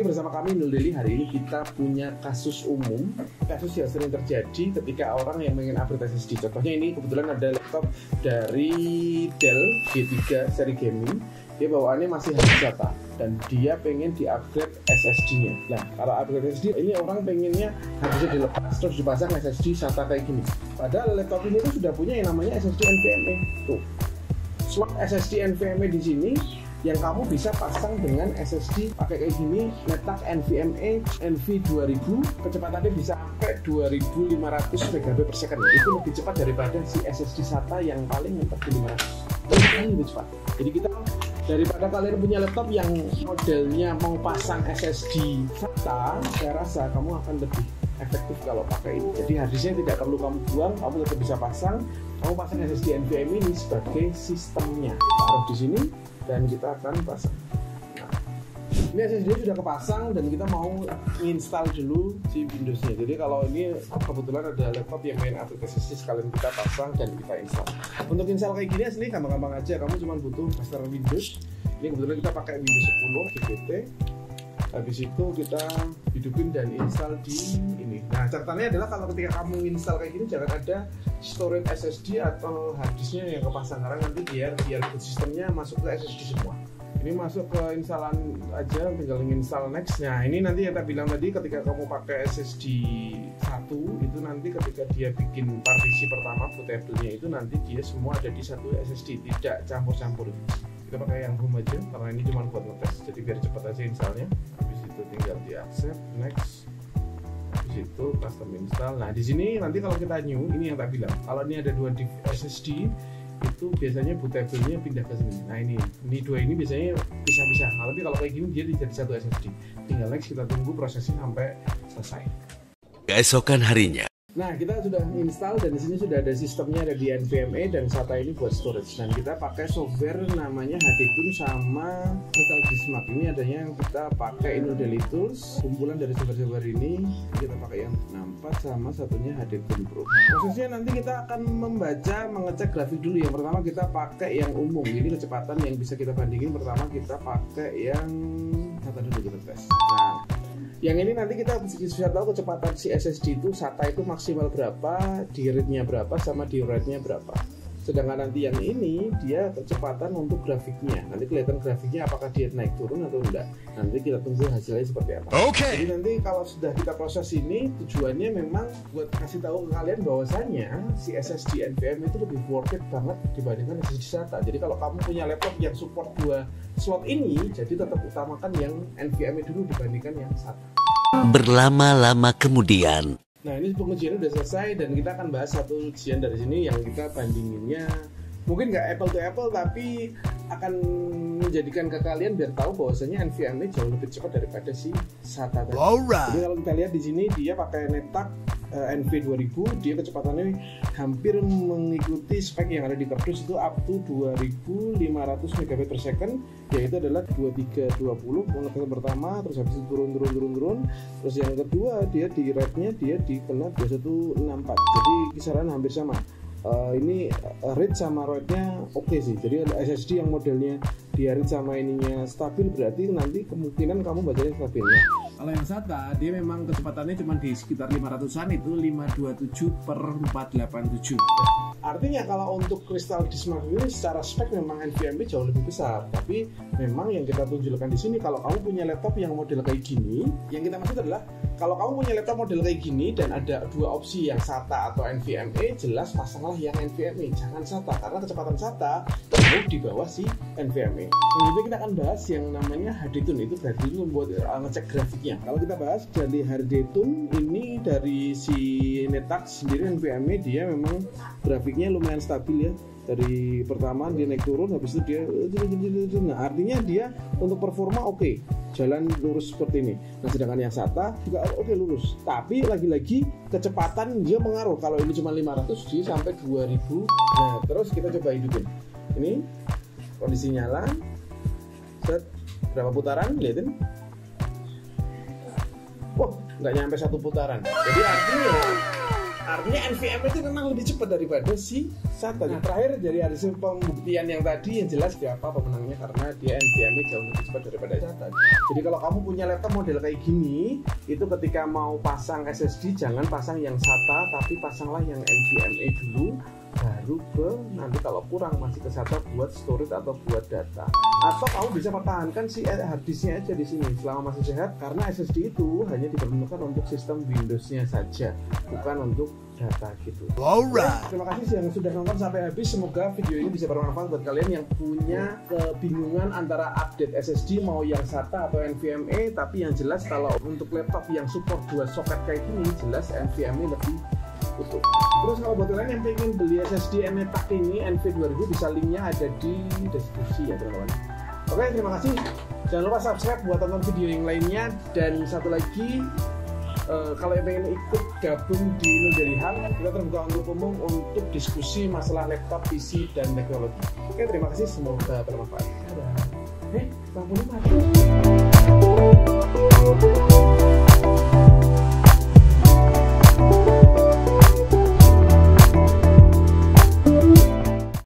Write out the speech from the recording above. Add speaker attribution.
Speaker 1: lagi bersama kami Nul Daily. Hari ini kita punya kasus umum, kasus yang sering terjadi ketika orang yang ingin upgrade SSD. Contohnya ini kebetulan ada laptop dari Dell G3 seri gaming. Dia bawaannya masih SATA dan dia pengen di-upgrade SSD-nya. Nah, kalau upgrade SSD ini orang pengennya harusnya dilepas terus dipasang SSD SATA kayak gini. Padahal laptop ini tuh sudah punya yang namanya SSD NVMe. Tuh, slot SSD NVMe di sini yang kamu bisa pasang dengan SSD pakai kayak gini, letak NVMe NV2000, kecepatannya bisa sampai 2500 MB/s. Itu lebih cepat daripada si SSD SATA yang paling mentok di 500. Ini lebih cepat. Jadi kita daripada kalian punya laptop yang modelnya mau pasang SSD SATA, saya rasa kamu akan lebih efektif kalau pakai ini. Jadi harddisknya tidak perlu kamu buang, kamu tetap bisa pasang. Kamu pasang SSD NVMe ini sebagai sistemnya. Taruh di sini dan kita akan pasang. Nah, ini SSD sudah kepasang dan kita mau install dulu si Windows-nya. Jadi kalau ini kebetulan ada laptop yang main aplikasi SSD, sekalian kita pasang dan kita install. Untuk install kayak gini asli gampang-gampang aja. Kamu cuma butuh master Windows. Ini kebetulan kita pakai Windows 10 GBT. Habis itu kita hidupin dan install di ini. Nah, catatannya adalah kalau ketika kamu install kayak gini jangan ada storage SSD atau harddisknya yang kepasang, karena nanti biar boot sistemnya masuk ke SSD semua. Ini masuk ke instalan aja, tinggal install next. Nah, ini nanti yang tak bilang tadi, ketika kamu pakai SSD 1 itu nanti ketika dia bikin partisi pertama bootable-nya itu nanti dia semua ada di satu SSD, tidak campur-campur. Kita pakai yang home aja karena ini cuma buat ngetes, jadi biar cepat aja installnya. Habis itu tinggal di accept, next. Habis itu custom install. Nah, di sini nanti kalau kita new, ini yang tak bilang, kalau ini ada dua SSD itu biasanya bootable-nya pindah ke sini. Nah, ini dua ini biasanya pisah-pisah. Nah, tapi kalau kayak gini dia jadi satu SSD. Tinggal next, kita tunggu prosesnya sampai selesai.
Speaker 2: Keesokan harinya.
Speaker 1: Nah, kita sudah install dan di sini sudah ada sistemnya, ada di NVMe dan SATA ini buat storage. Dan kita pakai software namanya HDTool sama Crystal. Ini adanya yang kita pakai Nul Daily Tools, kumpulan dari software ini. Kita pakai yang 64 sama satunya HDTool Pro. Prosesnya nanti kita akan membaca, mengecek grafik dulu. Yang pertama kita pakai yang umum. Ini kecepatan yang bisa kita bandingin. Pertama kita pakai yang SATA dulu, kita tes. Nah, yang ini nanti kita bisa tahu kecepatan si SSD itu SATA itu maksimal berapa, di read-nya berapa, sama di write-nya berapa. Sedangkan nanti yang ini dia kecepatan untuk grafiknya. Nanti kelihatan grafiknya apakah dia naik turun atau enggak. Nanti kita tunggu hasilnya seperti apa. Jadi nanti kalau sudah kita proses ini, tujuannya memang buat kasih tahu ke kalian bahwasannya si SSD NVMe itu lebih worth it banget dibandingkan SSD SATA. Jadi kalau kamu punya laptop yang support dua slot ini, jadi tetap utamakan yang NVMe dulu dibandingkan yang SATA.
Speaker 2: Berlama-lama kemudian.
Speaker 1: Nah, ini pengujiannya udah selesai dan kita akan bahas satu ujian dari sini yang kita bandinginnya mungkin nggak apple to apple, tapi akan menjadikan ke kalian biar tahu bahwasanya NVMe jauh lebih cepat daripada si SATA tadi. Jadi kalau kita lihat di sini dia pakai NetApp NV2000, dia kecepatannya hampir mengikuti spek yang ada di kardus, itu up to 2500 MB/s, yaitu adalah 2320 pengetesan pertama, terus habis itu turun, terus yang kedua dia di rate-nya dia di kena 2164, jadi kisaran hampir sama. Ini read sama write-nya oke sih. Jadi ada SSD yang modelnya di read sama ininya stabil, berarti nanti kemungkinan kamu bacanya stabil. Nah, kalau yang SATA dia memang kecepatannya cuma di sekitar 500-an, itu 527/487. Artinya kalau untuk Crystal Disk ini secara spek memang NVMe jauh lebih besar, tapi memang yang kita tunjukkan di sini kalau kamu punya laptop yang model kayak gini, yang kita maksud adalah kalau kamu punya laptop model kayak gini dan ada dua opsi yang SATA atau NVMe, jelas pasanglah yang NVMe, jangan SATA, karena kecepatan SATA jauh di bawah si NVMe. Kemudian kita akan bahas yang namanya HDTool, itu berarti itu buat ngecek grafiknya. Kalau kita bahas dari HDTool ini dari si NetApp sendiri NVMe, dia memang grafiknya lumayan stabil ya. Dari pertama dia naik turun, habis itu dia nah artinya dia untuk performa oke, jalan lurus seperti ini. Nah, sedangkan yang SATA juga oke lurus, tapi lagi-lagi kecepatan dia mengaruh. Kalau ini cuma 500 dia sampai 2000. Nah, terus kita coba hidupin. Ini kondisi nyala. Set, berapa putaran? Lihatin. Wah, nggak nyampe satu putaran. Jadi artinya Artinya NVMe itu memang lebih cepat daripada si SATA. Nah, terakhir dari hasil pembuktian yang tadi, yang jelas siapa pemenangnya karena dia NVMe jauh lebih cepat daripada SATA. Jadi kalau kamu punya laptop model kayak gini, itu ketika mau pasang SSD jangan pasang yang SATA, tapi pasanglah yang NVMe dulu, baru ke nanti kalau kurang masih ke SATA buat storage atau buat data. Atau kamu bisa pertahankan si harddisknya aja di sini selama masih sehat, karena SSD itu hanya diperlukan untuk sistem Windows-nya saja, bukan untuk data gitu.
Speaker 2: Alright.
Speaker 1: Terima kasih yang sudah nonton sampai habis. Semoga video ini bisa bermanfaat buat kalian yang punya kebingungan antara update SSD mau yang SATA atau NVMe. Tapi yang jelas kalau untuk laptop yang support 2 soket kayak gini, jelas NVMe lebih utuh. Terus kalau buat kalian yang pengen beli SSD eMetak ini NV2000, bisa linknya ada di deskripsi ya teman-teman. Oke, terima kasih. Jangan lupa subscribe buat tonton video yang lainnya. Dan satu lagi, kalau yang pengen ikut gabung di Nul dari Hal, kita terbuka untuk umum untuk diskusi masalah laptop, PC, dan teknologi. Oke, terima kasih. Semoga bermanfaat. Dadah. Bang Puni mati.